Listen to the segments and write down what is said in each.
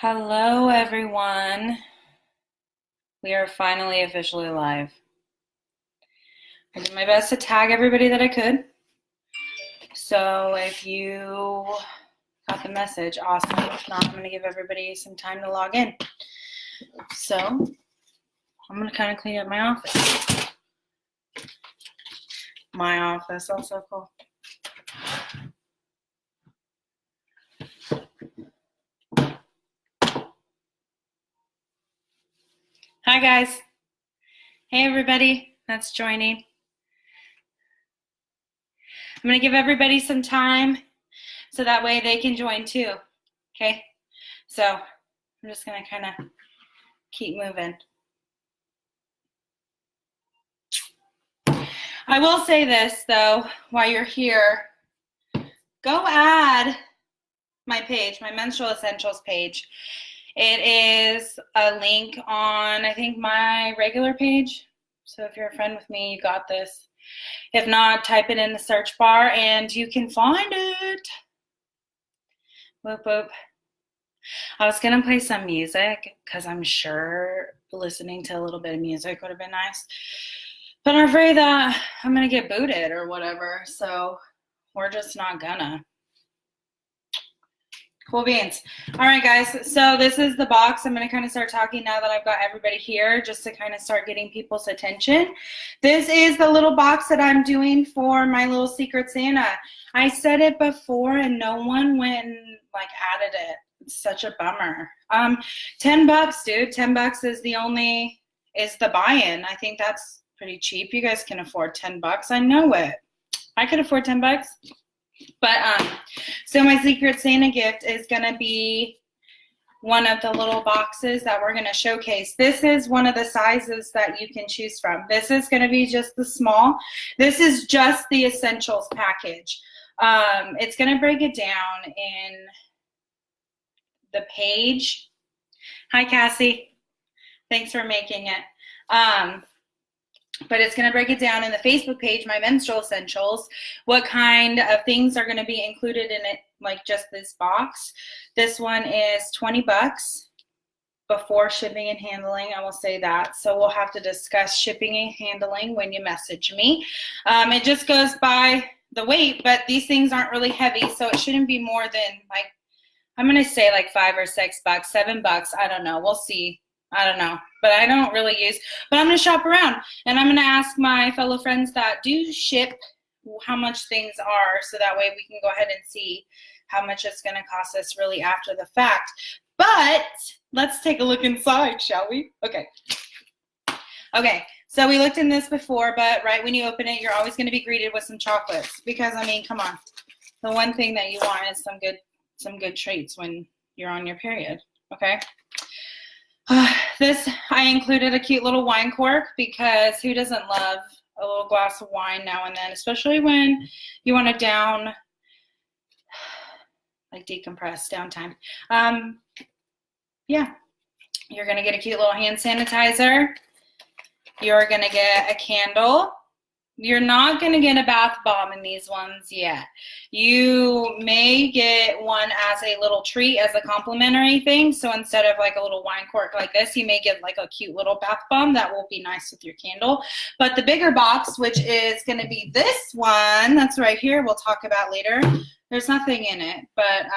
Hello, everyone. We are finally officially live. I did my best to tag everybody that I could. So if you got the message, awesome. If not, I'm going to give everybody some time to log in. So I'm going to kind of clean up my office. My office, also cool. Hi, guys. Hey, everybody that's joining. I'm going to give everybody some time so that way they can join too. Okay? So I'm just going to kind of keep moving. I will say this, though, while you're here, go add my page, my Menstrual Essentials page. It is a link on, I think, my regular page. So if you're a friend with me, you got this. If not, type it in the search bar and you can find it. Whoop, whoop. I was going to play some music because I'm sure listening to a little bit of music would have been nice. But I'm afraid that I'm going to get booted or whatever. So we're just not gonna. Cool beans. All right, guys. So this is the box. I'm going to kind of start talking now that I've got everybody here just to kind of start getting people's attention. This is the little box that I'm doing for my little Secret Santa. I said it before and no one went and added it. It's such a bummer. $10, dude. $10 is the buy-in. I think that's pretty cheap. You guys can afford $10. I know it. I could afford $10. But so my Secret Santa gift is going to be one of the little boxes that we're going to showcase. This is one of the sizes that you can choose from. This is going to be just the small. This is just the essentials package. It's going to break it down in the page. Hi, Cassie. Thanks for making it. But it's going to break it down in the Facebook page, my Menstrual Essentials, what kind of things are going to be included in it, like just this box. This one is $20 before shipping and handling. I will say that. So we'll have to discuss shipping and handling when you message me. It just goes by the weight, but these things aren't really heavy, so it shouldn't be more than I'm going to say $5 or $6, $7. I don't know. We'll see. I don't know, but I don't really use, but I'm going to shop around and I'm going to ask my fellow friends that do ship how much things are, so that way we can go ahead and see how much it's going to cost us really after the fact. But let's take a look inside, shall we? Okay. So we looked in this before, but right when you open it, you're always going to be greeted with some chocolates because, I mean, come on. The one thing that you want is some good treats when you're on your period, okay? This, I included a cute little wine cork because who doesn't love a little glass of wine now and then, especially when you want to decompress, downtime. Yeah, you're going to get a cute little hand sanitizer. You're going to get a candle. You're not going to get a bath bomb in these ones yet. You may get one as a little treat, as a complimentary thing. So instead of a little wine cork like this, you may get a cute little bath bomb that will be nice with your candle. But the bigger box, which is going to be this one, that's right here, we'll talk about later. There's nothing in it, but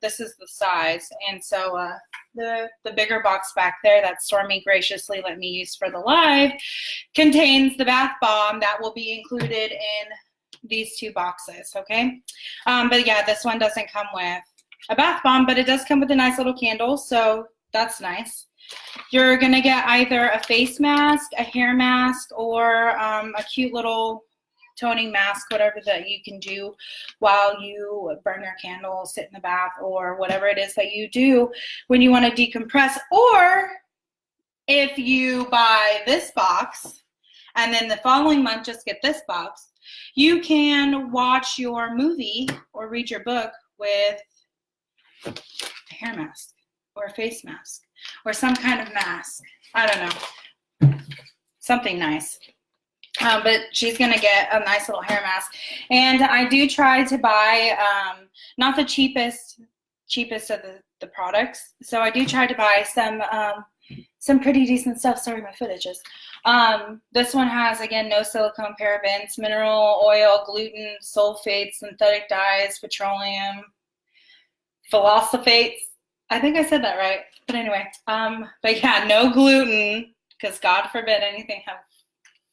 this is the size. And so the bigger box back there that Stormy graciously let me use for the live contains the bath bomb that will be included in these two boxes, okay? But yeah, this one doesn't come with a bath bomb, but it does come with a nice little candle, so that's nice. You're going to get either a face mask, a hair mask, or a cute little toning mask, whatever that you can do while you burn your candle, sit in the bath, or whatever it is that you do when you want to decompress. Or if you buy this box and then the following month just get this box, you can watch your movie or read your book with a hair mask or a face mask or some kind of mask. I don't know. Something nice. But she's going to get a nice little hair mask. And I do try to buy not the cheapest cheapest of the products. So I do try to buy some pretty decent stuff. Sorry, my foot itches. This one has, again, no silicone, parabens, mineral oil, gluten, sulfates, synthetic dyes, petroleum, phosphates. I think I said that right. But anyway, but yeah, no gluten, because God forbid anything have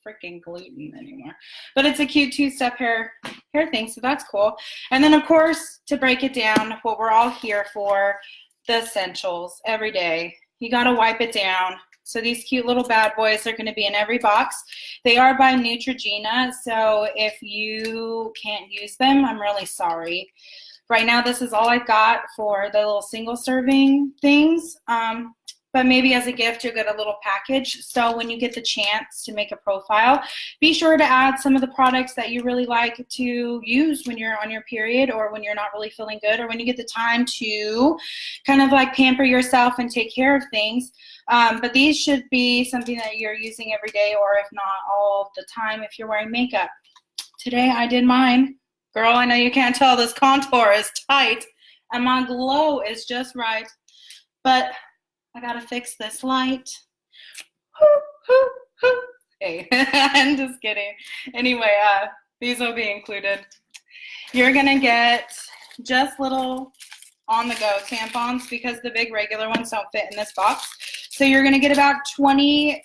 freaking gluten anymore. But it's a cute 2-step hair thing, so that's cool. And then, of course, to break it down, what we're all here for, the essentials every day. You got to wipe it down. So these cute little bad boys are going to be in every box. They are by Neutrogena, so if you can't use them, I'm really sorry. Right now, this is all I've got for the little single serving things. But maybe as a gift, you'll get a little package. So when you get the chance to make a profile, be sure to add some of the products that you really like to use when you're on your period, or when you're not really feeling good, or when you get the time to kind of like pamper yourself and take care of things. But these should be something that you're using every day, or if not all the time if you're wearing makeup. Today I did mine. Girl, I know you can't tell, this contour is tight and my glow is just right. But I gotta fix this light. Hey, I'm just kidding. Anyway, these will be included. You're gonna get just little on-the-go tampons, because the big regular ones don't fit in this box. So you're gonna get about 20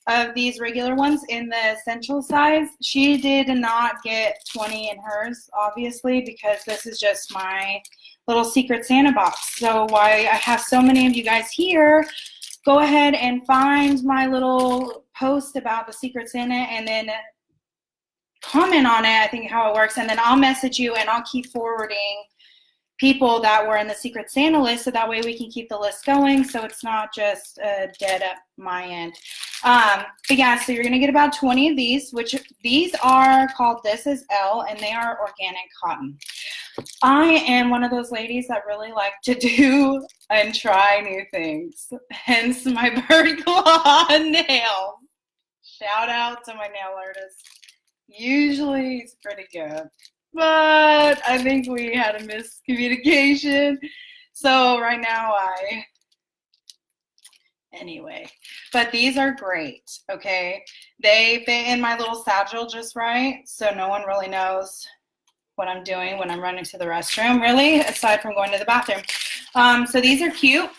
of these regular ones in the essential size. She did not get 20 in hers, obviously, because this is just my little Secret Santa box. So why I have so many of you guys here, go ahead and find my little post about the Secret Santa and then comment on it, I think how it works, and then I'll message you and I'll keep forwarding people that were in the Secret Santa list, so that way we can keep the list going, so it's not just dead at my end. But yeah, so you're gonna get about 20 of these, which these are called This Is L, and they are organic cotton. I am one of those ladies that really like to do and try new things, hence my bird claw nails. Shout out to my nail artist. Usually it's pretty good, but I think we had a miscommunication. So right now anyway, but these are great, okay? They fit in my little satchel just right, so no one really knows what I'm doing when I'm running to the restroom, really, aside from going to the bathroom. So these are cute.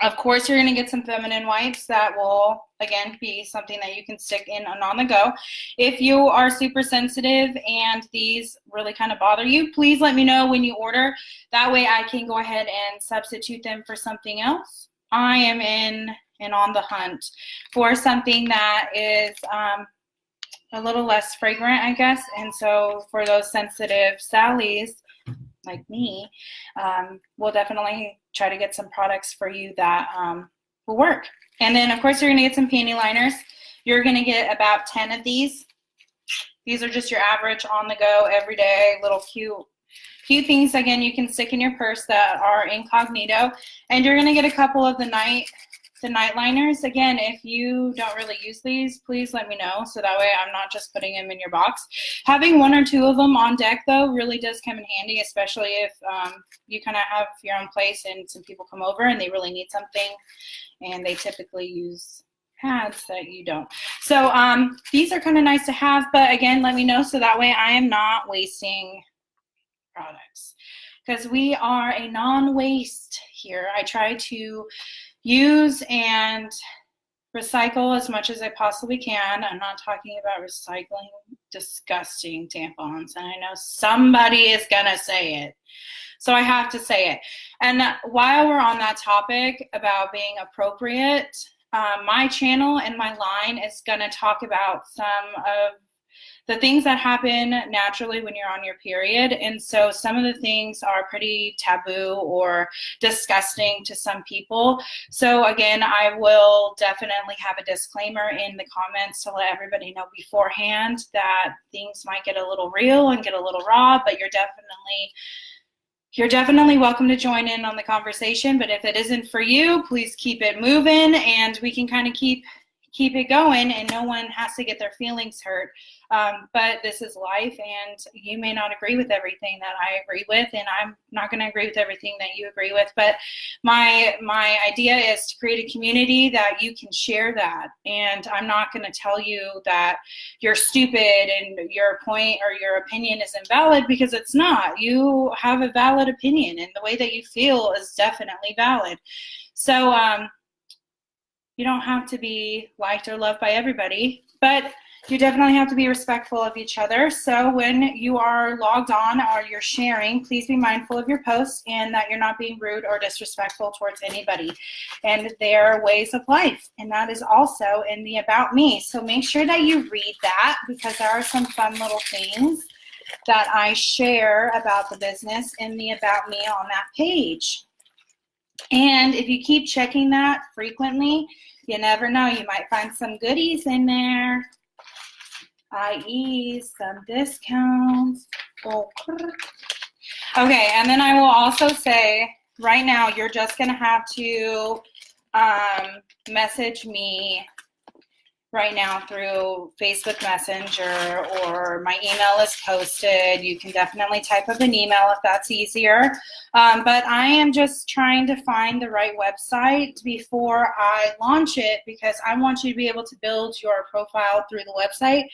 Of course, you're gonna get some feminine wipes that will, again, be something that you can stick in and on the go. If you are super sensitive and these really kind of bother you, please let me know when you order. That way I can go ahead and substitute them for something else. I am in and on the hunt for something that is a little less fragrant, I guess. And so for those sensitive Sallys like me, we'll definitely try to get some products for you that will work. And then, of course, you're going to get some panty liners. You're going to get about 10 of these. These are just your average on-the-go, everyday, little cute things, again, you can stick in your purse that are incognito. And you're going to get a couple of the night liners. Again, if you don't really use these, please let me know, so that way I'm not just putting them in your box. Having 1 or 2 of them on deck, though, really does come in handy, especially if you kind of have your own place and some people come over and they really need something, and they typically use pads that you don't. So these are kind of nice to have, but again, let me know, so that way I am not wasting products, because we are a non-waste here. I try to use and recycle as much as I possibly can. I'm not talking about recycling disgusting tampons, and I know somebody is gonna say it, so I have to say it. And while we're on that topic about being appropriate, my channel and my line is gonna talk about some of the things that happen naturally when you're on your period. And so some of the things are pretty taboo or disgusting to some people. So again, I will definitely have a disclaimer in the comments to let everybody know beforehand that things might get a little real and get a little raw, but you're definitely welcome to join in on the conversation. But if it isn't for you, please keep it moving, and we can kind of keep keep it going, and no one has to get their feelings hurt. But this is life, and you may not agree with everything that I agree with, and I'm not going to agree with everything that you agree with. But my idea is to create a community that you can share that. And I'm not going to tell you that you're stupid and your point or your opinion is invalid, because it's not. You have a valid opinion, and the way that you feel is definitely valid. So you don't have to be liked or loved by everybody, but you definitely have to be respectful of each other. So when you are logged on or you're sharing, please be mindful of your posts and that you're not being rude or disrespectful towards anybody and their ways of life. And that is also in the About Me. So make sure that you read that, because there are some fun little things that I share about the business in the About Me on that page. And if you keep checking that frequently, you never know, you might find some goodies in there, i.e. some discounts. Okay, and then I will also say, right now, you're just going to have to message me right now through Facebook Messenger, or my email is posted. You can definitely type up an email if that's easier. But I am just trying to find the right website before I launch it, because I want you to be able to build your profile through the website.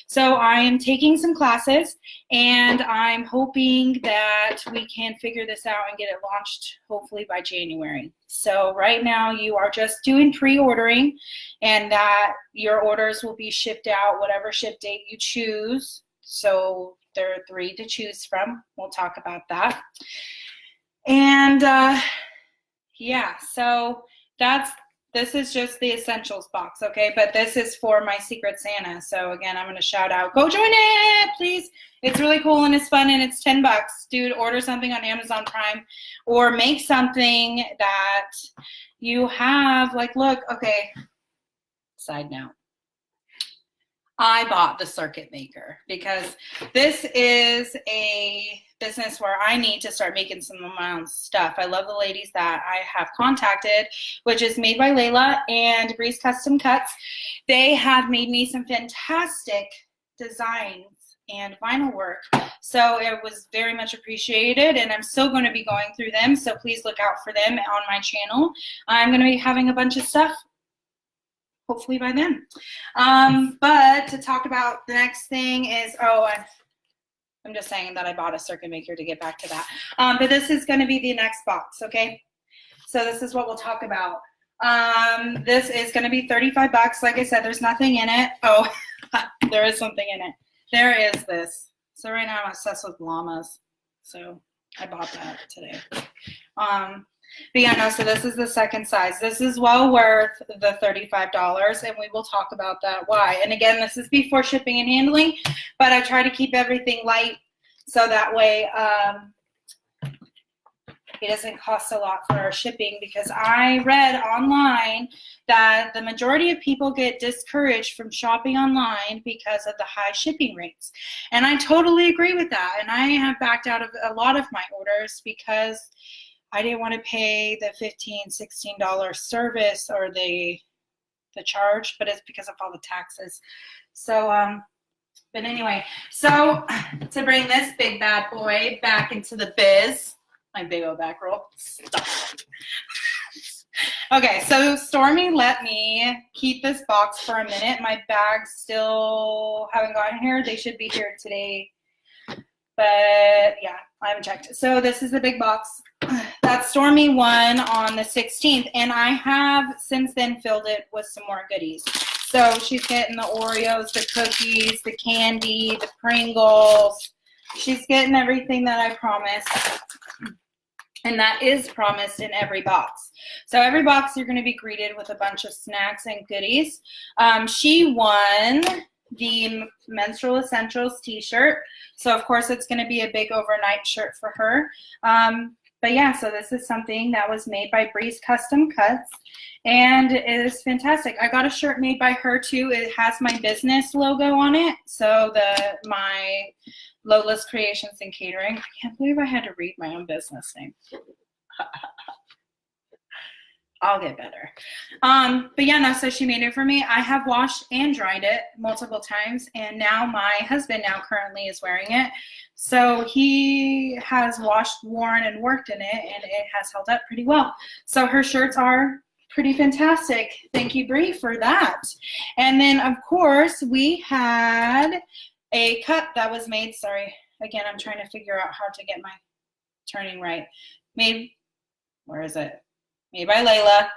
So I am taking some classes, and I'm hoping that we can figure this out and get it launched hopefully by January. So right now you are just doing pre-ordering, and that your orders will be shipped out whatever ship date you choose. So there are 3 to choose from. We'll talk about that. And yeah, so this is just the essentials box, okay? But this is for my Secret Santa. So again, I'm going to shout out, go join it, please. It's really cool and it's fun, and it's $10. Dude, order something on Amazon Prime, or make something that you have. Like, look, okay, side note. I bought the circuit maker because this is a business where I need to start making some of my own stuff. I love the ladies that I have contacted, which is Made by Layla and Breeze Custom Cuts. They have made me some fantastic designs and vinyl work. So it was very much appreciated, and I'm still going to be going through them. So please look out for them on my channel. I'm going to be having a bunch of stuff hopefully by then. But to talk about the next thing is, I'm just saying that I bought a circuit maker to get back to that. But this is going to be the next box, okay? So this is what we'll talk about. This is going to be $35. Like I said, there's nothing in it. Oh, there is something in it. There is this. So right now I'm obsessed with llamas. So I bought that today. But yeah, no, so this is the second size. This is well worth the $35, and we will talk about that why. And again, this is before shipping and handling, but I try to keep everything light so that way it doesn't cost a lot for our shipping, because I read online that the majority of people get discouraged from shopping online because of the high shipping rates. And I totally agree with that. And I have backed out of a lot of my orders because I didn't want to pay the $15, $16 service or the charge, but it's because of all the taxes. So, but anyway, so to bring this big bad boy back into the biz, my big old back roll. Stop. Okay, so Stormy let me keep this box for a minute. My bags still haven't gotten here. They should be here today, but yeah, I haven't checked. So this is the big box that Stormy won on the 16th, and I have since then filled it with some more goodies. So she's getting the Oreos, the cookies, the candy, the Pringles. She's getting everything that I promised. And that is promised in every box. So every box you're going to be greeted with a bunch of snacks and goodies. She won the Menstrual Essentials t-shirt. So of course it's going to be a big overnight shirt for her. But yeah, so this is something that was made by Breeze Custom Cuts, and it is fantastic. I got a shirt made by her too. It has my business logo on it. So my Lola's Creations and Catering. I can't believe I had to read my own business name. I'll get better. But yeah, no, so she made it for me. I have washed and dried it multiple times, and now my husband now currently is wearing it. So he has washed, worn, and worked in it, and it has held up pretty well. So her shirts are pretty fantastic. Thank you, Bree, for that. And then, of course, we had a cup that was made. Sorry, again, I'm trying to figure out how to get my turning right. Where is it? Made by Layla.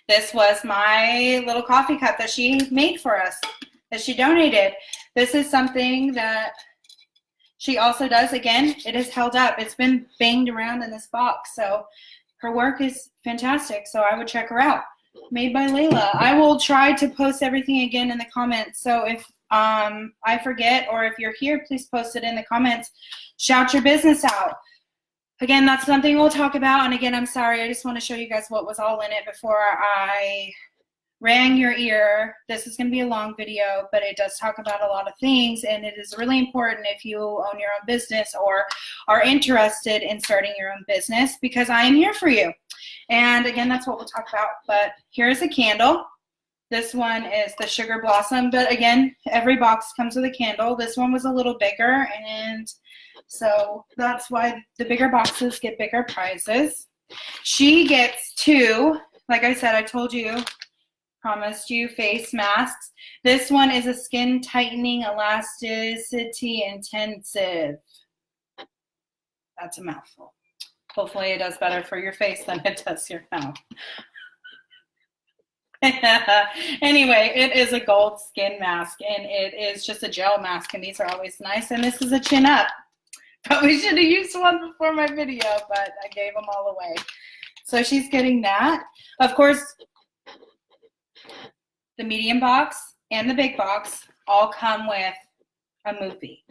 This was my little coffee cup that she made for us, that she donated. This is something that she also does. Again, it is held up. It's been banged around in this box. So her work is fantastic. So I would check her out. Made by Layla. I will try to post everything again in the comments. So if I forget, or if you're here, please post it in the comments. Shout your business out. Again, that's something we'll talk about. And again, I'm sorry, I just want to show you guys what was all in it before I rang your ear. This is going to be a long video, but it does talk about a lot of things, and it is really important if you own your own business or are interested in starting your own business, because I am here for you. And again, that's what we'll talk about. But here's a candle. This one is the Sugar Blossom, but again, every box comes with a candle. This one was a little bigger, and so that's why the bigger boxes get bigger prizes. She gets 2, like I said, I told you, promised you, face masks. This one is a skin tightening elasticity intensive. That's a mouthful. Hopefully it does better for your face than it does your mouth. Anyway, it is a gold skin mask, and it is just a gel mask, and these are always nice. And this is a chin up. Probably should have used one before my video, but I gave them all away. So she's getting that. Of course, the medium box and the big box all come with a movie.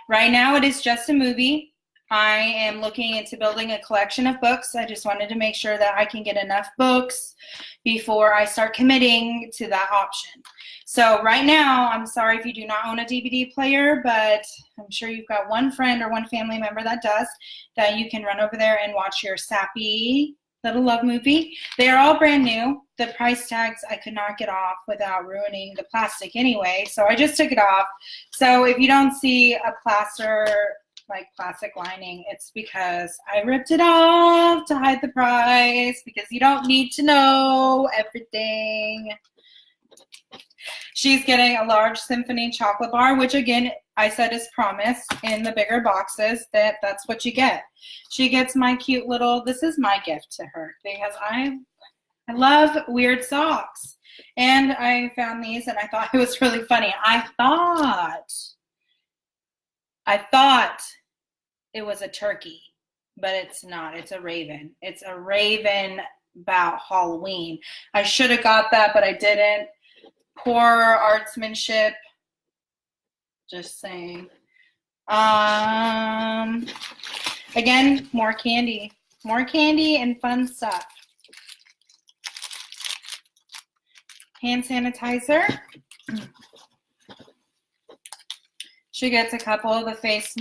Right now it is just a movie. I am looking into building a collection of books. I just wanted to make sure that I can get enough books before I start committing to that option. So right now, I'm sorry if you do not own a DVD player, but I'm sure you've got one friend or one family member that does, that you can run over there and watch your sappy little love movie. They are all brand new. The price tags I could not get off without ruining the plastic anyway, so I just took it off. So if you don't see a plaster, like plastic lining, it's because I ripped it off to hide the price, because you don't need to know everything. She's getting a large symphony chocolate bar, which again, I said is promised in the bigger boxes, that's what you get. She gets my cute little, this is my gift to her, because I love weird socks. And I found these and I thought it was really funny. I thought it was a turkey, but it's not. It's a raven. It's a raven about Halloween. I should have got that, but I didn't. Poor artsmanship. Just saying. Again, more candy. More candy and fun stuff. Hand sanitizer. She gets a couple of the face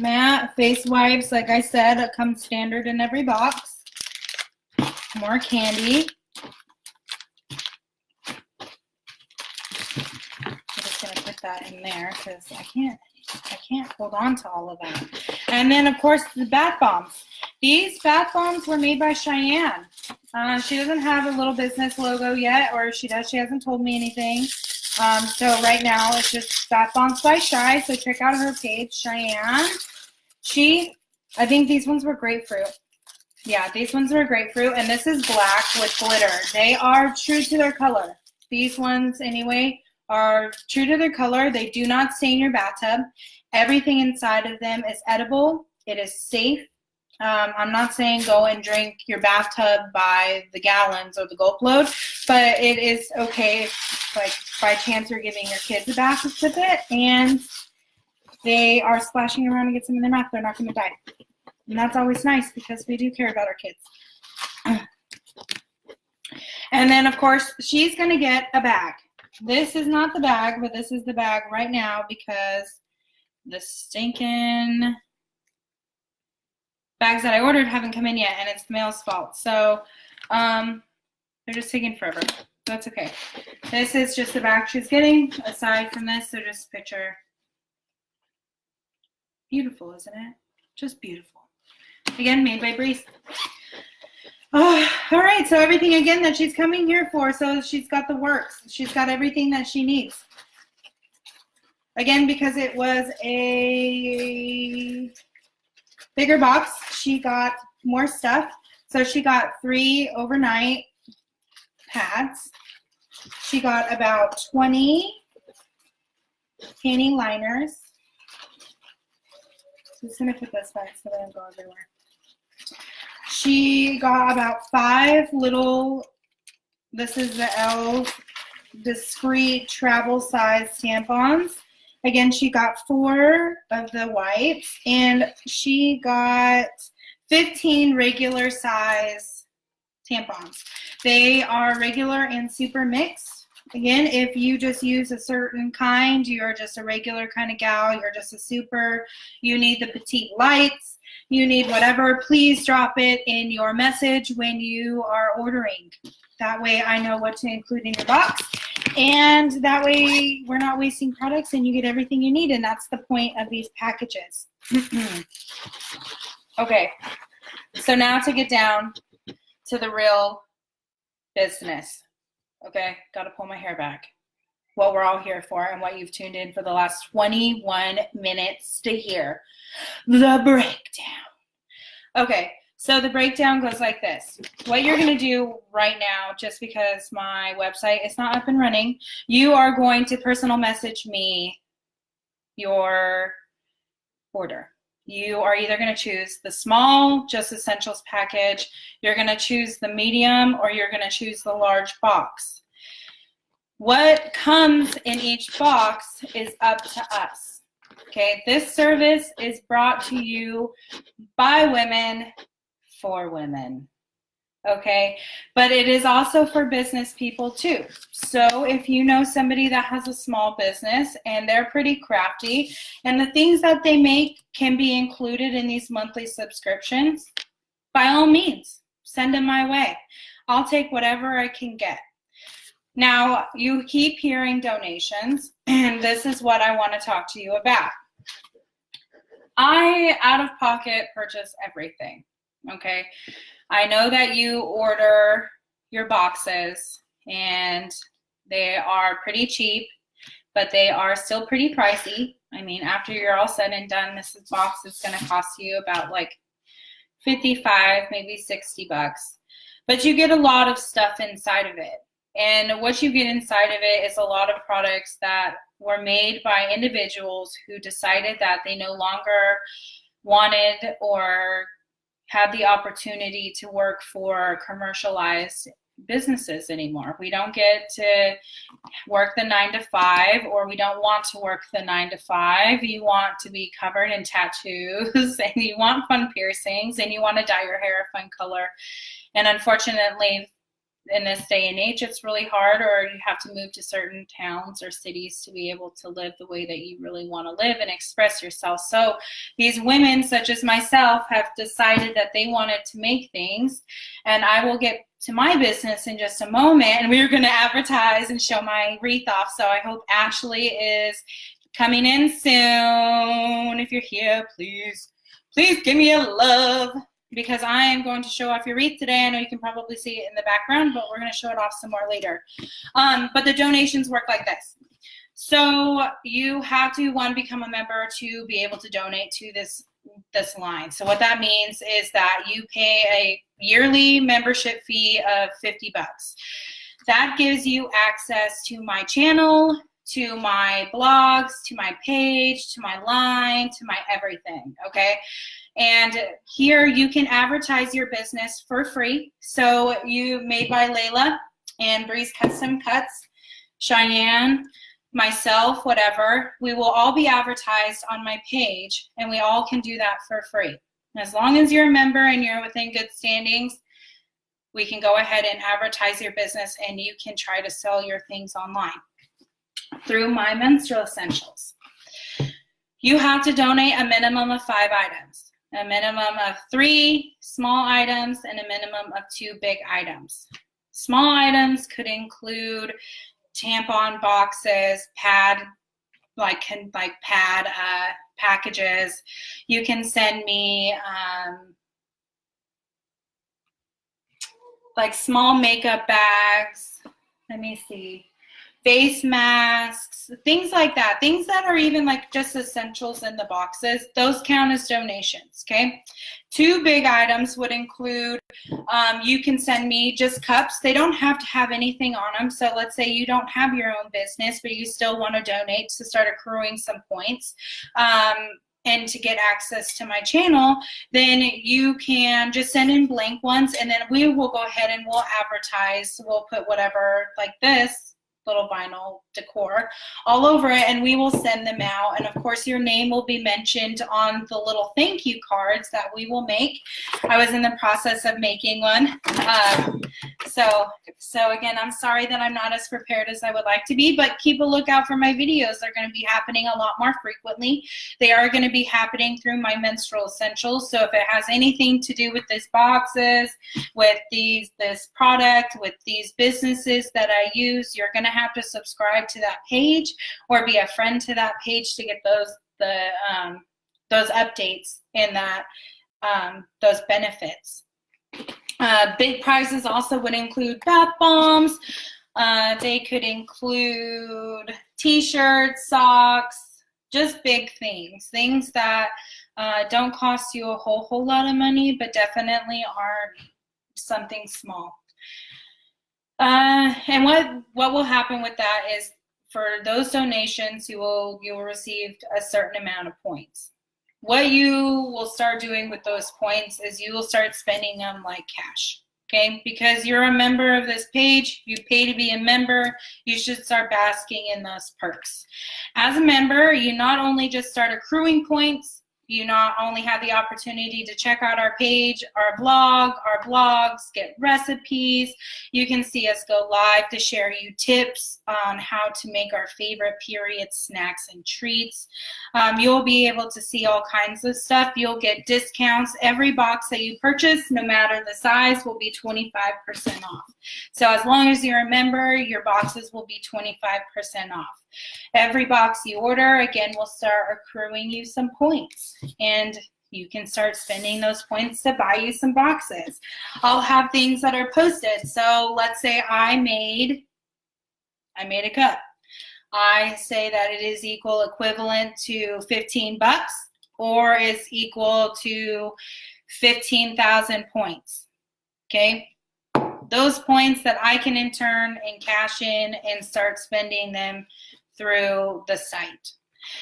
wipes. Like I said, it comes standard in every box. More candy. I'm just gonna put that in there because I can't hold on to all of that. And then of course the bath bombs. These bath bombs were made by Cheyenne. She doesn't have a little business logo yet, or if she does, she hasn't told me anything. So right now it's just bath bombs by Shy. So check out her page, Cheyenne. I think these ones were grapefruit. Yeah, these ones are grapefruit, and this is black with glitter. They are true to their color. These ones, anyway, are true to their color. They do not stain your bathtub. Everything inside of them is edible. It is safe. I'm not saying go and drink your bathtub by the gallons or the gulp load, but it is okay if, like, by chance you're giving your kids a bath with it and they are splashing around and get some in their mouth, they're not going to die. And that's always nice because we do care about our kids. And then, of course, she's going to get a bag. This is not the bag, but this is the bag right now because the stinking bags that I ordered haven't come in yet, and it's the mail's fault. So They're just taking forever. That's okay. This is just the back she's getting. Aside from this, so just picture. Beautiful, isn't it? Just beautiful. Again, made by Breeze. Oh, all right, so everything again that she's coming here for, so she's got the works. She's got everything that she needs. Again, because it was a bigger box, she got more stuff. So she got 3 overnight pads. She got about 20 panty liners. I'm just going to put this back so they don't go everywhere. She got about 5 little, this is the L discreet travel size tampons. Again, she got 4 of the wipes, and she got 15 regular size tampons. They are regular and super mixed. Again, if you just use a certain kind, you're just a regular kind of gal, you're just a super, you need the petite lights, you need whatever, please drop it in your message when you are ordering. That way I know what to include in your box. And that way we're not wasting products and you get everything you need. And that's the point of these packages. Okay, so now to get down to the real business. Okay, got to pull my hair back. What we're all here for and what you've tuned in for the last 21 minutes to hear. The breakdown. Okay, so the breakdown goes like this. What you're going to do right now, just because my website is not up and running, you are going to personal message me your order. You are either going to choose the small, just essentials package, you're going to choose the medium, or you're going to choose the large box. What comes in each box is up to us. Okay, this service is brought to you by women for women. Okay, but it is also for business people too. So if you know somebody that has a small business and they're pretty crafty and the things that they make can be included in these monthly subscriptions, by all means, send them my way. I'll take whatever I can get. Now, you keep hearing donations, and this is what I want to talk to you about. I, out of pocket, purchase everything, okay? I know that you order your boxes, and they are pretty cheap, but they are still pretty pricey. I mean, after you're all said and done, this box is going to cost you about like 55, maybe 60 bucks. But you get a lot of stuff inside of it. And what you get inside of it is a lot of products that were made by individuals who decided that they no longer wanted or had the opportunity to work for commercialized businesses anymore. We don't get to work the 9 to 5, or we don't want to work the 9 to 5. You want to be covered in tattoos, and you want fun piercings, and you want to dye your hair a fun color. And unfortunately, in this day and age, it's really hard, or you have to move to certain towns or cities to be able to live the way that you really want to live and express yourself. So these women, such as myself, have decided that they wanted to make things, and I will get to my business in just a moment, and we're going to advertise and show my wreath off. So I hope Ashley is coming in soon. If you're here, please give me a love, because I am going to show off your wreath today. I know you can probably see it in the background, but we're going to show it off some more later. But the donations work like this. So you have to, one, become a member to be able to donate to this line. So what that means is that you pay a yearly membership fee of 50 bucks. That gives you access to my channel, to my blogs, to my page, to my line, to my everything, okay? And here you can advertise your business for free. So you, Made by Layla and Breeze Custom Cuts, Cheyenne, myself, whatever, we will all be advertised on my page, and we all can do that for free. As long as you're a member and you're within good standings, we can go ahead and advertise your business, and you can try to sell your things online through my Menstrual Essentials. You have to donate a minimum of 5 items, a minimum of 3 small items, and a minimum of 2 big items. Small items could include tampon boxes, pad packages. You can send me like small makeup bags. Let me see. Face masks, things like that. Things that are even like just essentials in the boxes. Those count as donations, okay? 2 big items would include, you can send me just cups. They don't have to have anything on them. So let's say you don't have your own business, but you still want to donate to start accruing some points. And to get access to my channel, then you can just send in blank ones, and then we will go ahead and we'll advertise. We'll put whatever, like this little vinyl decor all over it, and we will send them out. And of course your name will be mentioned on the little thank you cards that we will make. I was in the process of making one. So again, I'm sorry that I'm not as prepared as I would like to be, but keep a lookout for my videos. They're going to be happening a lot more frequently. They are going to be happening through my Menstrual Essentials. So if it has anything to do with these boxes, with this product, with these businesses that I use, you're going to have to subscribe to that page or be a friend to that page to get those updates and those benefits. Big prizes also would include bath bombs. They could include t-shirts, socks, just big things that don't cost you a whole lot of money, but definitely are something small. And what will happen with that is, for those donations, you will receive a certain amount of points. What you will start doing with those points is you will start spending them like cash, okay? Because you're a member of this page, you pay to be a member, you should start basking in those perks. As a member, you not only just start accruing points, you not only have the opportunity to check out our page, our blogs, get recipes. You can see us go live to share you tips on how to make our favorite period snacks and treats. You'll be able to see all kinds of stuff. You'll get discounts. Every box that you purchase, no matter the size, will be 25% off. So as long as you're a member, your boxes will be 25% off. Every box you order, again, will start accruing you some points, and you can start spending those points to buy you some boxes. I'll have things that are posted. So let's say I made a cup. I say that it is equivalent to 15 bucks or is equal to 15,000 points. Okay? Those points that I can in turn and cash in and start spending them through the site.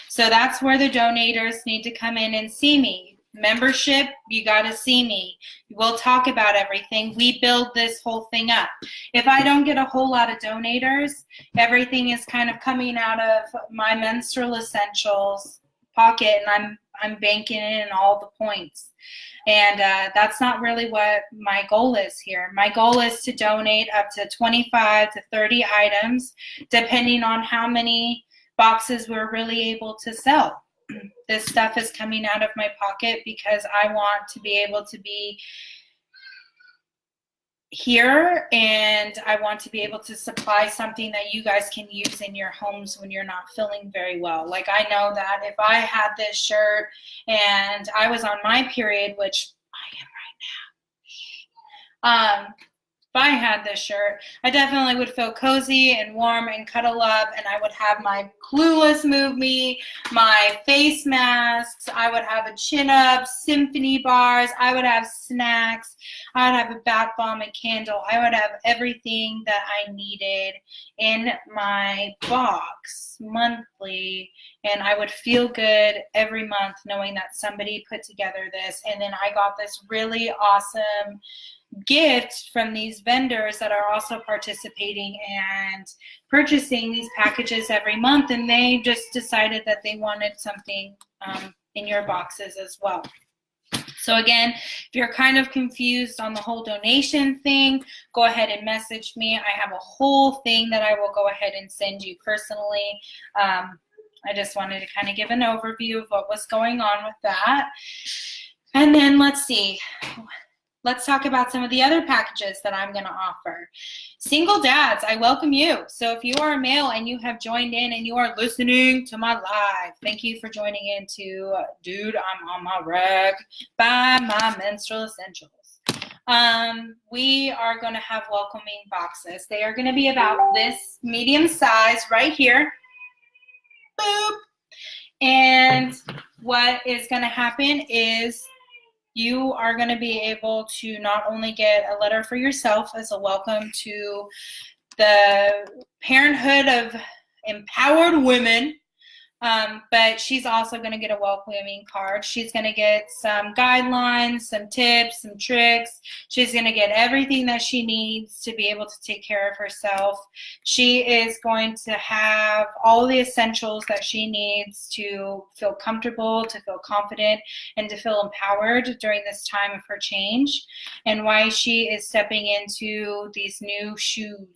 So that's where the donators need to come in and see me. Membership, you got to see me. We'll talk about everything. We build this whole thing up. If I don't get a whole lot of donators, everything is kind of coming out of my Menstrual Essentials pocket, and I'm banking in all the points. And that's not really what my goal is here. My goal is to donate up to 25 to 30 items, depending on how many boxes we're really able to sell. This stuff is coming out of my pocket because I want to be able to be here, and I want to be able to supply something that you guys can use in your homes when you're not feeling very well. Like, I know that if I had this shirt and I was on my period, which I am right now, if I had this shirt, I definitely would feel cozy and warm and cuddle up, and I would have my Clueless movie, my face masks, I would have a chin-up, symphony bars, I would have snacks, I would have a bath bomb, a candle, I would have everything that I needed in my box monthly, and I would feel good every month knowing that somebody put together this, and then I got this really awesome gift from these vendors that are also participating and purchasing these packages every month, and they just decided that they wanted something in your boxes as well. So again, if you're kind of confused on the whole donation thing, go ahead and message me. I have a whole thing that I will go ahead and send you personally. I just wanted to kind of give an overview of what was going on with that. And then let's see. let's talk about some of the other packages that I'm going to offer. Single dads, I welcome you. So if you are a male and you have joined in and you are listening to my live, thank you for joining in to Dude, I'm on my reg by my Menstrual Essentials. We are going to have welcoming boxes. They are going to be about this medium size right here. Boop. And what is going to happen is you are going to be able to not only get a letter for yourself as a welcome to the parenthood of empowered women, but she's also going to get a welcoming card. She's going to get some guidelines, some tips, some tricks. She's going to get everything that she needs to be able to take care of herself. She is going to have all the essentials that she needs to feel comfortable, to feel confident, and to feel empowered during this time of her change and why she is stepping into these new shoes.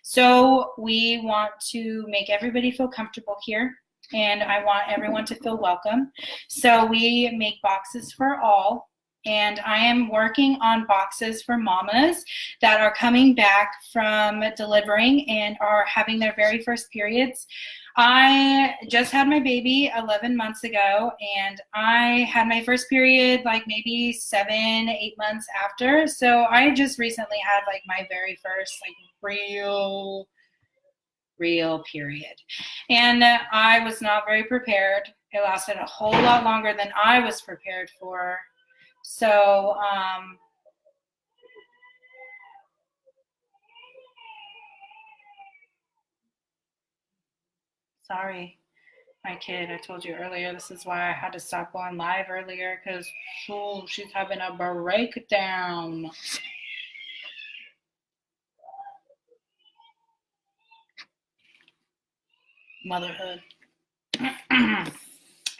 So we want to make everybody feel comfortable here. And I want everyone to feel welcome. So we make boxes for all. And I am working on boxes for mamas that are coming back from delivering and are having their very first periods. I just had my baby 11 months ago, and I had my first period like maybe 7-8 months after. So I just recently had like my very first like real period. And I was not very prepared. It lasted a whole lot longer than I was prepared for. So, sorry, my kid, I told you earlier, this is why I had to stop going live earlier because she's having a breakdown. Motherhood.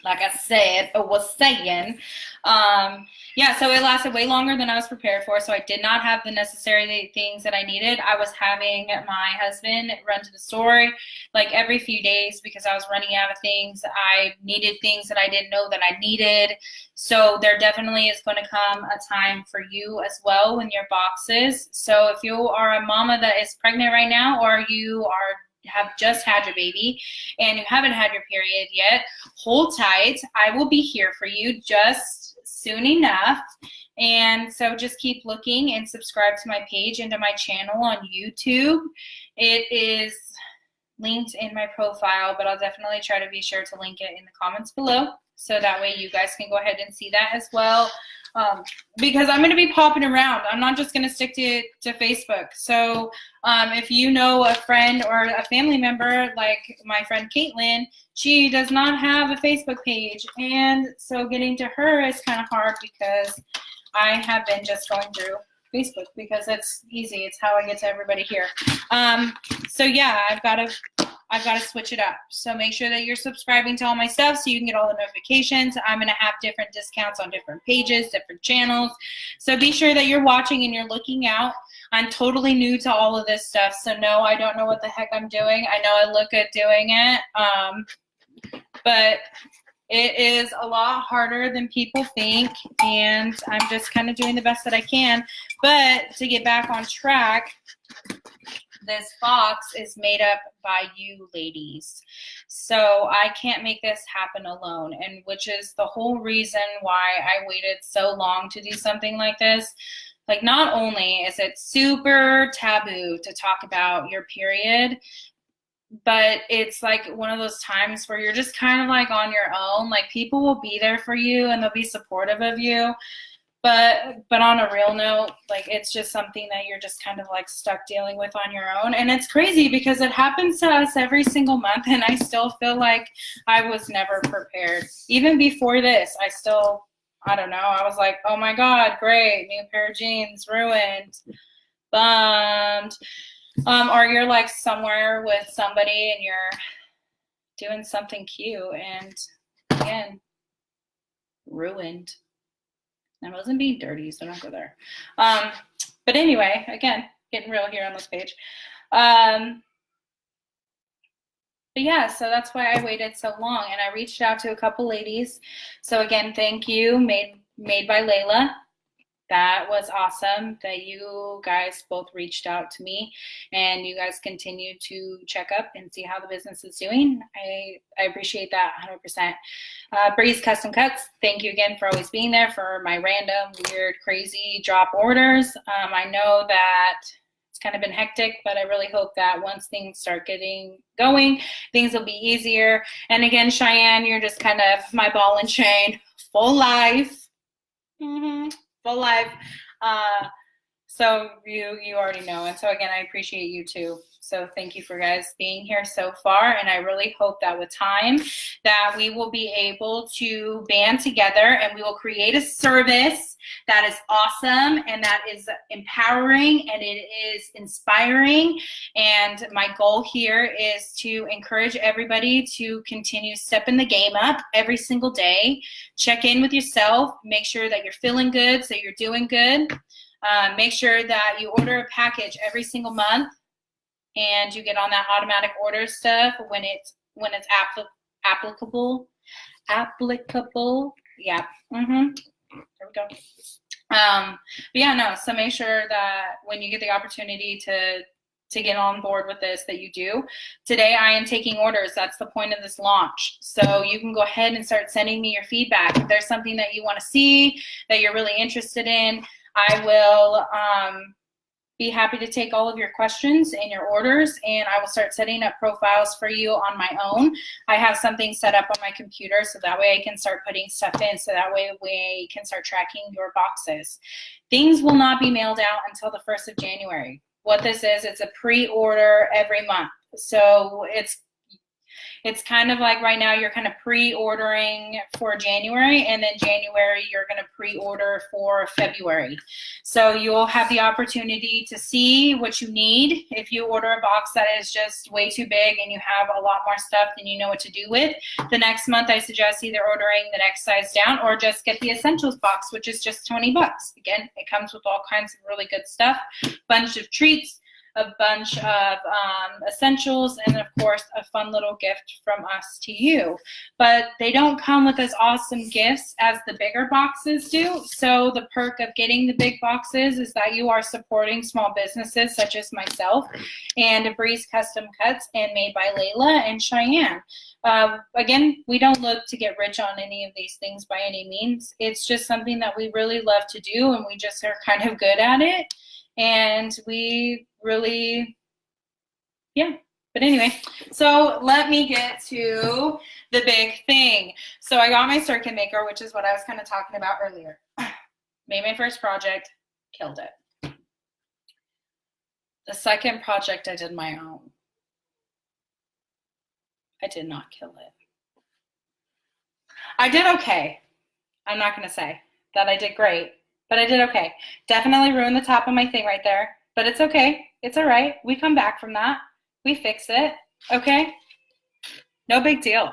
Like I said, or was saying, yeah, so it lasted way longer than I was prepared for. So I did not have the necessary things that I needed. I was having my husband run to the store like every few days because I was running out of things. I needed things that I didn't know that I needed. So there definitely is going to come a time for you as well in your boxes. So if you are a mama that is pregnant right now, or you have just had your baby and you haven't had your period yet, hold tight. I will be here for you just soon enough. And so just keep looking and subscribe to my page and to my channel on YouTube. It is linked in my profile, but I'll definitely try to be sure to link it in the comments below so that way you guys can go ahead and see that as well. Because I'm going to be popping around. I'm not just going to stick to Facebook. So if you know a friend or a family member, like my friend Caitlin, she does not have a Facebook page. And so getting to her is kind of hard because I have been just going through Facebook because it's easy. It's how I get to everybody here. So yeah, I've got to switch it up. So make sure that you're subscribing to all my stuff so you can get all the notifications. I'm going to have different discounts on different pages, different channels. So be sure that you're watching and you're looking out. I'm totally new to all of this stuff. So no, I don't know what the heck I'm doing. I know I look good doing it. But it is a lot harder than people think, and I'm just kind of doing the best that I can. But to get back on track, this box is made up by you ladies. So I can't make this happen alone, and which is the whole reason why I waited so long to do something like this. Like, not only is it super taboo to talk about your period, but it's like one of those times where you're just kind of like on your own. Like, people will be there for you and they'll be supportive of you. But on a real note, like, it's just something that you're just kind of like stuck dealing with on your own. And it's crazy because it happens to us every single month. And I still feel like I was never prepared. Even before this, I don't know. I was like, oh my God, great. New pair of jeans, ruined, bummed. Or you're like somewhere with somebody and you're doing something cute and again, ruined. I wasn't being dirty, so don't go there. But anyway, again, getting real here on this page. But yeah, so that's why I waited so long, and I reached out to a couple ladies. So again, thank you, made by Layla. that was awesome that you guys both reached out to me and you guys continue to check up and see how the business is doing. I appreciate that 100%. Breeze Custom Cuts, thank you again for always being there for my random, weird, crazy drop orders. I know that it's kind of been hectic, but I really hope that once things start getting going, things will be easier. And again, Cheyenne, you're just kind of my ball and chain, full life. Full life. So you already know. And so again, I appreciate you too. So thank you for guys being here so far. And I really hope that with time that we will be able to band together and we will create a service that is awesome and that is empowering and it is inspiring. And my goal here is to encourage everybody to continue stepping the game up every single day. Check in with yourself. Make sure that you're feeling good, so you're doing good. Make sure that you order a package every single month and you get on that automatic order stuff when it's applicable. Yeah. There we go. But yeah, no, so make sure that when you get the opportunity to get on board with this, that you do. Today I am taking orders. That's the point of this launch. So you can go ahead and start sending me your feedback. If there's something that you want to see, that you're really interested in, I will be happy to take all of your questions and your orders, and I will start setting up profiles for you on my own. I have something set up on my computer so that way I can start putting stuff in, so that way we can start tracking your boxes. Things will not be mailed out until the 1st of January. What this is, it's a pre-order every month. So it's kind of like right now you're kind of pre-ordering for January, and then January you're going to pre-order for February. So you'll have the opportunity to see what you need. If you order a box that is just way too big and you have a lot more stuff than you know what to do with, the next month I suggest either ordering the next size down or just get the essentials box, which is just $20. Again, it comes with all kinds of really good stuff, bunch of treats, a bunch of essentials, and of course a fun little gift from us to you. But they don't come with as awesome gifts as the bigger boxes do. So the perk of getting the big boxes is that you are supporting small businesses such as myself and Breeze Custom Cuts and Made by Layla and Cheyenne. Again, we don't look to get rich on any of these things by any means. It's just something that we really love to do, and we just are kind of good at it. And we really, yeah. But anyway, so let me get to the big thing. So I got my circuit maker, which is what I was kind of talking about earlier. Made my first project, killed it. The second project I did my own. I did not kill it. I did okay. I'm not going to say that I did great, but I did okay. Definitely ruined the top of my thing right there, but it's okay. It's all right. We come back from that. We fix it, okay? No big deal.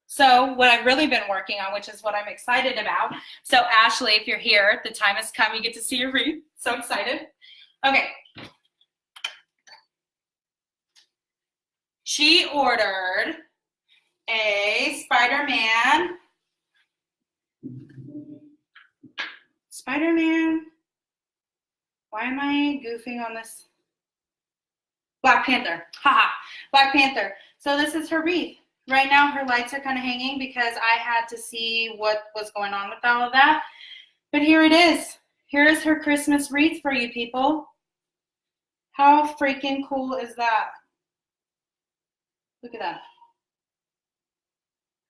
So what I've really been working on, which is what I'm excited about. So Ashley, if you're here, the time has come. You get to see your wreath. So excited. Okay. She ordered a Spider-Man. Why am I goofing on this? Black Panther. Haha. Black Panther. So this is her wreath. Right now her lights are kind of hanging because I had to see what was going on with all of that. But here it is. Here is her Christmas wreath for you people. How freaking cool is that? Look at that.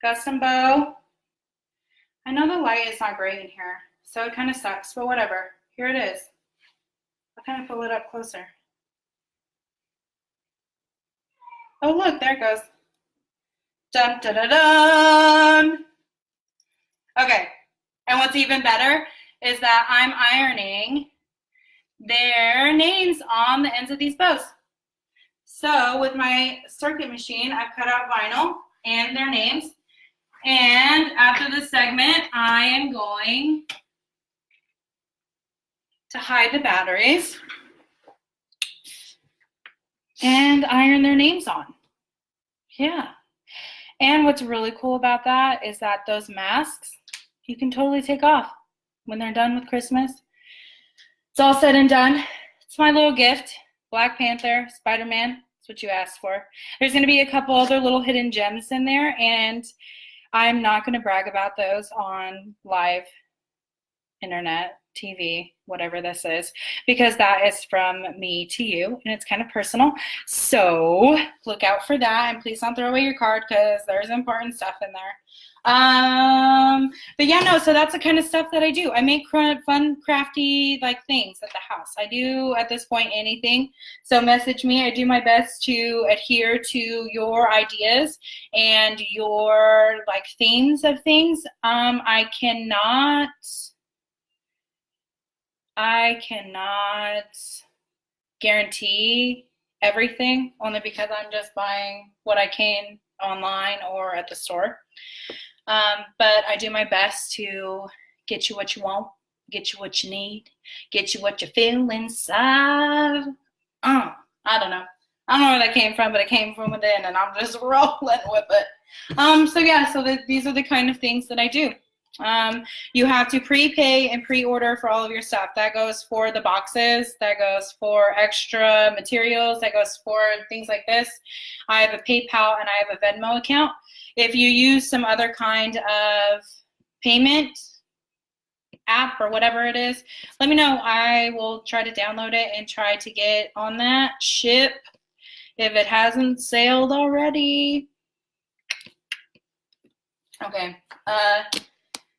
Got some bow. I know the light is not great in here, so it kind of sucks, but whatever. Here it is. I'll kind of pull it up closer. Oh, look, there it goes. Dun, dun, dun, dun. Okay, and what's even better is that I'm ironing their names on the ends of these bows. So with my circuit machine, I've cut out vinyl and their names. And after this segment, I am going to hide the batteries and iron their names on. Yeah. And what's really cool about that is that those masks, you can totally take off. when they're done with Christmas. It's all said and done. It's my little gift. Black Panther, Spider-Man. That's what you asked for. There's going to be a couple other little hidden gems in there, and I'm not going to brag about those on live internet, TV, whatever this is, because that is from me to you, and it's kind of personal. So look out for that, and please don't throw away your card because there's important stuff in there. But yeah, no, so that's the kind of stuff that I do. I make fun, crafty, like, things at the house. I do, at this point, anything. So message me. I do my best to adhere to your ideas and your, like, themes of things. I cannot guarantee everything, only because I'm just buying what I can online or at the store. But I do my best to get you what you want, get you what you need, get you what you feel inside. I don't know. I don't know where that came from, but it came from within, and I'm just rolling with it. So yeah, so these are the kind of things that I do. You have to prepay and pre-order for all of your stuff. That goes for the boxes, that goes for extra materials, that goes for things like this. I have a PayPal and I have a Venmo account. If you use some other kind of payment app or whatever it is, let me know. I will try to download it and try to get on that ship if it hasn't sailed already. Okay.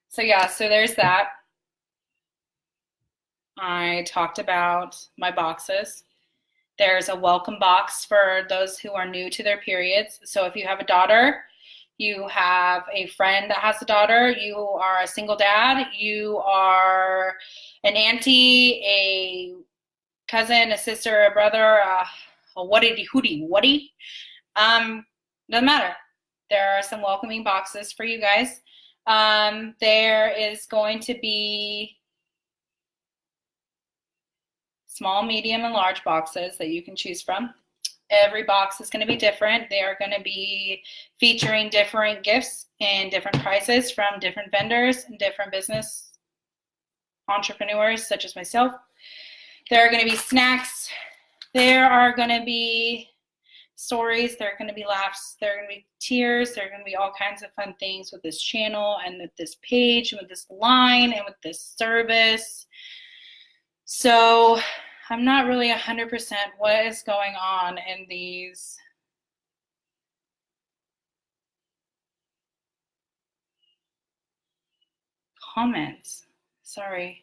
So yeah, so there's that. I talked about my boxes. There's a welcome box for those who are new to their periods. So if you have a daughter, you have a friend that has a daughter, you are a single dad, you are an auntie, a cousin, a sister, a brother, a whatty, doesn't matter. There are some welcoming boxes for you guys. There is going to be small, medium, and large boxes that you can choose from. Every box is going to be different. They are going to be featuring different gifts and different prices from different vendors and different business entrepreneurs such as myself. There are going to be snacks. There are going to be stories, there are going to be laughs, there are going to be tears, there are going to be all kinds of fun things with this channel and with this page and with this line and with this service. So I'm not really 100% what is going on in these comments. Sorry.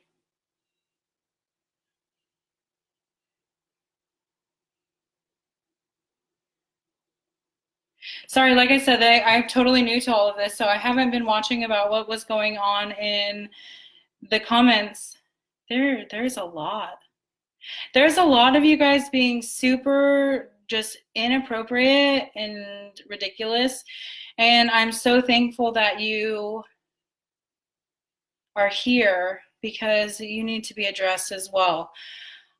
Sorry, like I said, I'm totally new to all of this, so I haven't been watching about what was going on in the comments. There's a lot. There's a lot of you guys being super just inappropriate and ridiculous, and I'm so thankful that you are here because you need to be addressed as well.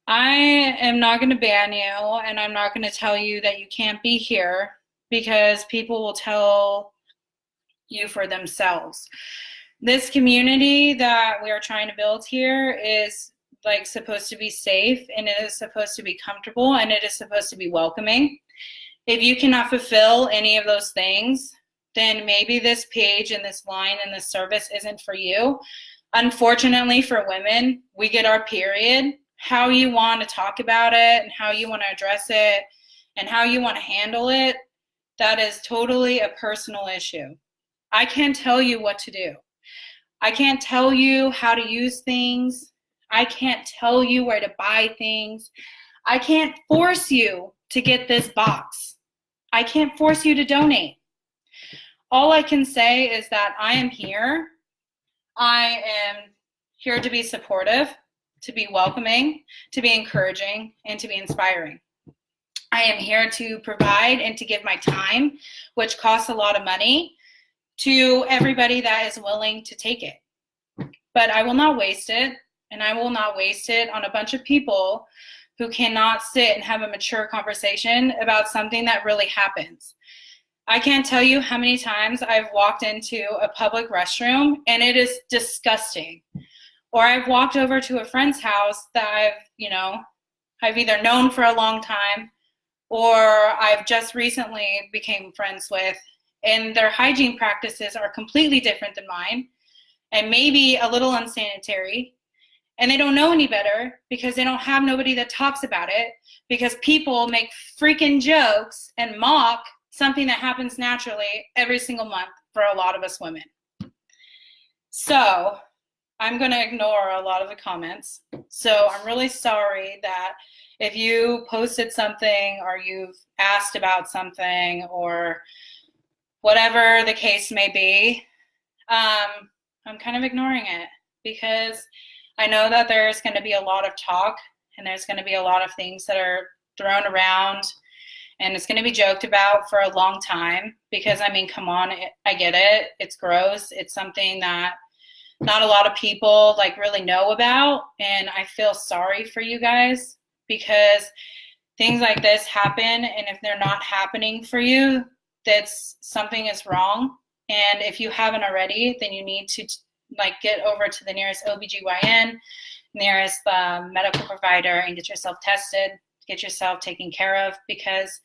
I am not going to ban you, and I'm not going to tell you that you can't be here, because people will tell you for themselves. This community that we are trying to build here is like supposed to be safe, and it is supposed to be comfortable, and it is supposed to be welcoming. If you cannot fulfill any of those things, then maybe this page and this line and this service isn't for you. Unfortunately for women, we get our period. How you want to talk about it and how you want to address it and how you want to handle it, that is totally a personal issue. I can't tell you what to do. I can't tell you how to use things. I can't tell you where to buy things. I can't force you to get this box. I can't force you to donate. All I can say is that I am here. I am here to be supportive, to be welcoming, to be encouraging, and to be inspiring. I am here to provide and to give my time, which costs a lot of money, to everybody that is willing to take it. But I will not waste it, and I will not waste it on a bunch of people who cannot sit and have a mature conversation about something that really happens. I can't tell you how many times I've walked into a public restroom, and it is disgusting. Or I've walked over to a friend's house that I've either known for a long time or I've just recently became friends with, and their hygiene practices are completely different than mine and maybe a little unsanitary. And they don't know any better because they don't have nobody that talks about it, because people make freaking jokes and mock something that happens naturally every single month for a lot of us women. So I'm going to ignore a lot of the comments. So I'm really sorry that if you posted something or you've asked about something or whatever the case may be, I'm kind of ignoring it because I know that there's going to be a lot of talk and there's going to be a lot of things that are thrown around and it's going to be joked about for a long time because, I mean, come on, I get it. It's gross. It's something that not a lot of people like really know about, and I feel sorry for you guys because things like this happen, and if they're not happening for you, that's something is wrong. And if you haven't already, then you need to like get over to the nearest OBGYN, nearest medical provider, and get yourself tested, get yourself taken care of, because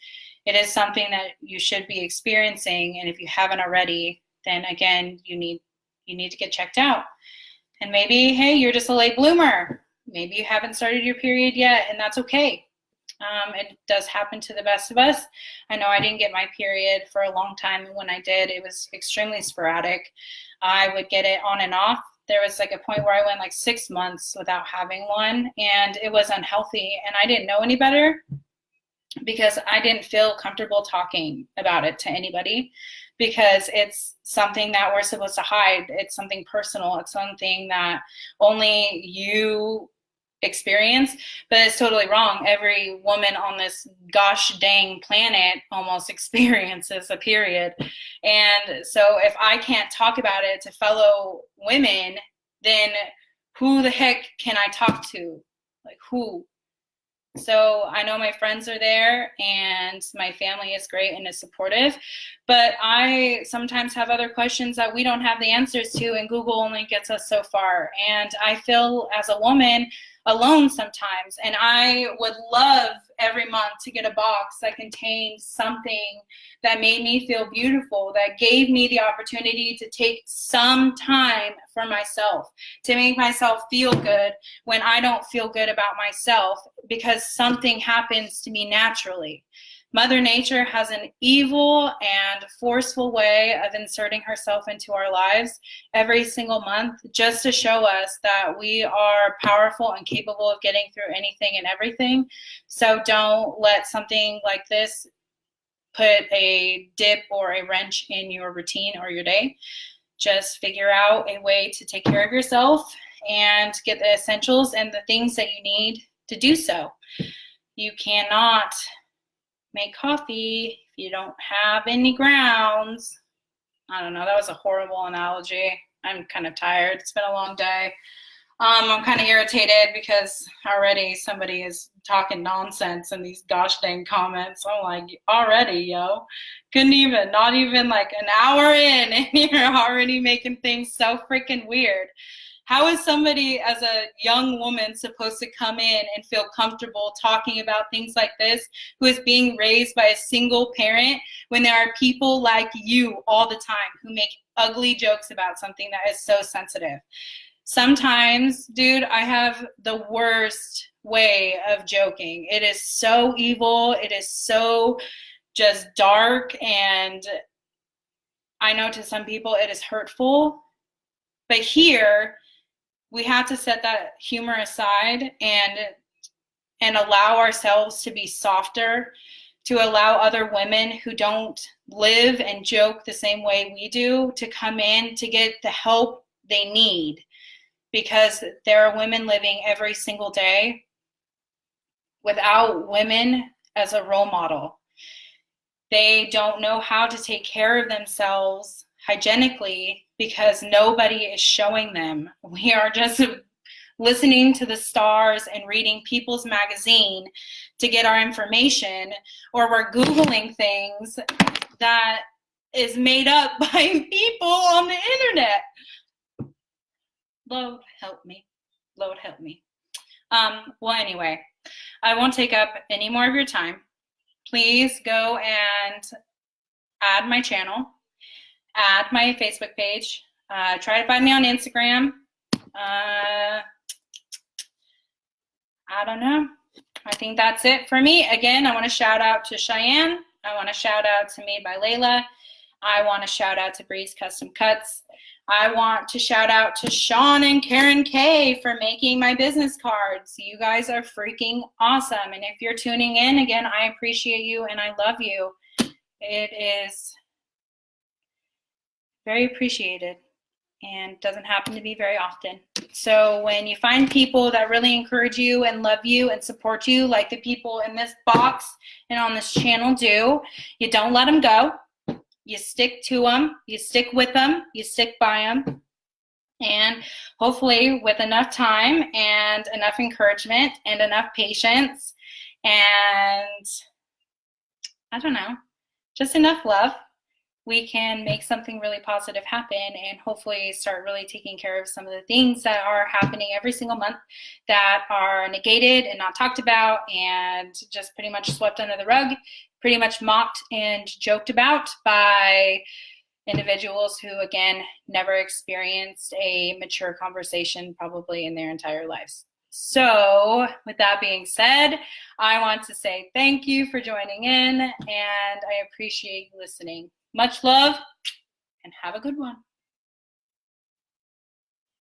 it is something that you should be experiencing. And if you haven't already, then again, you need to get checked out. And maybe, hey, you're just a late bloomer. Maybe you haven't started your period yet, and that's okay. It does happen to the best of us. I know I didn't get my period for a long time, and when I did, it was extremely sporadic. I would get it on and off. There was like a point where I went like 6 months without having one, and it was unhealthy, and I didn't know any better because I didn't feel comfortable talking about it to anybody, because it's something that we're supposed to hide. It's something personal. It's something that only you experience, but it's totally wrong. Every woman on this gosh dang planet almost experiences a period. And so if I can't talk about it to fellow women, then who the heck can I talk to? Like, who? So I know my friends are there and my family is great and is supportive, but I sometimes have other questions that we don't have the answers to, and Google only gets us so far. And I feel as a woman alone sometimes, and I would love every month to get a box that contained something that made me feel beautiful, that gave me the opportunity to take some time for myself, to make myself feel good when I don't feel good about myself, because something happens to me naturally. Mother Nature has an evil and forceful way of inserting herself into our lives every single month, just to show us that we are powerful and capable of getting through anything and everything. So don't let something like this put a dip or a wrench in your routine or your day. Just figure out a way to take care of yourself and get the essentials and the things that you need to do so. You cannot make coffee if you don't have any grounds. I don't know, that was a horrible analogy. I'm kind of tired. It's been a long day. I'm kind of irritated because already somebody is talking nonsense in these gosh dang comments. I'm like, already, yo. Not even like an hour in, and you're already making things so freaking weird. How is somebody as a young woman supposed to come in and feel comfortable talking about things like this, who is being raised by a single parent, when there are people like you all the time who make ugly jokes about something that is so sensitive? Sometimes, dude, I have the worst way of joking. It is so evil. It is so just dark. And I know to some people it is hurtful. But here, we have to set that humor aside and allow ourselves to be softer, to allow other women who don't live and joke the same way we do to come in to get the help they need. Because there are women living every single day without women as a role model. They don't know how to take care of themselves hygienically because nobody is showing them. We are just listening to the stars and reading People's Magazine to get our information, or we're Googling things that is made up by people on the internet. Lord help me. Lord help me. Well, anyway, I won't take up any more of your time. Please go and add my channel, add my Facebook page, try to find me on Instagram. I don't know. I think that's it for me. Again, I want to shout out to Cheyenne. I want to shout out to Made by Layla. I want to shout out to Breeze Custom Cuts. I want to shout out to Sean and Karen K for making my business cards. You guys are freaking awesome. And if you're tuning in, again, I appreciate you and I love you. It is very appreciated and doesn't happen to be very often. So when you find people that really encourage you and love you and support you, like the people in this box and on this channel do, you don't let them go. You stick to them, you stick with them, you stick by them. And hopefully with enough time and enough encouragement and enough patience and, I don't know, just enough love, we can make something really positive happen and hopefully start really taking care of some of the things that are happening every single month that are negated and not talked about and just pretty much swept under the rug, pretty much mocked and joked about by individuals who, again, never experienced a mature conversation probably in their entire lives. So with that being said, I want to say thank you for joining in and I appreciate you listening. Much love and have a good one.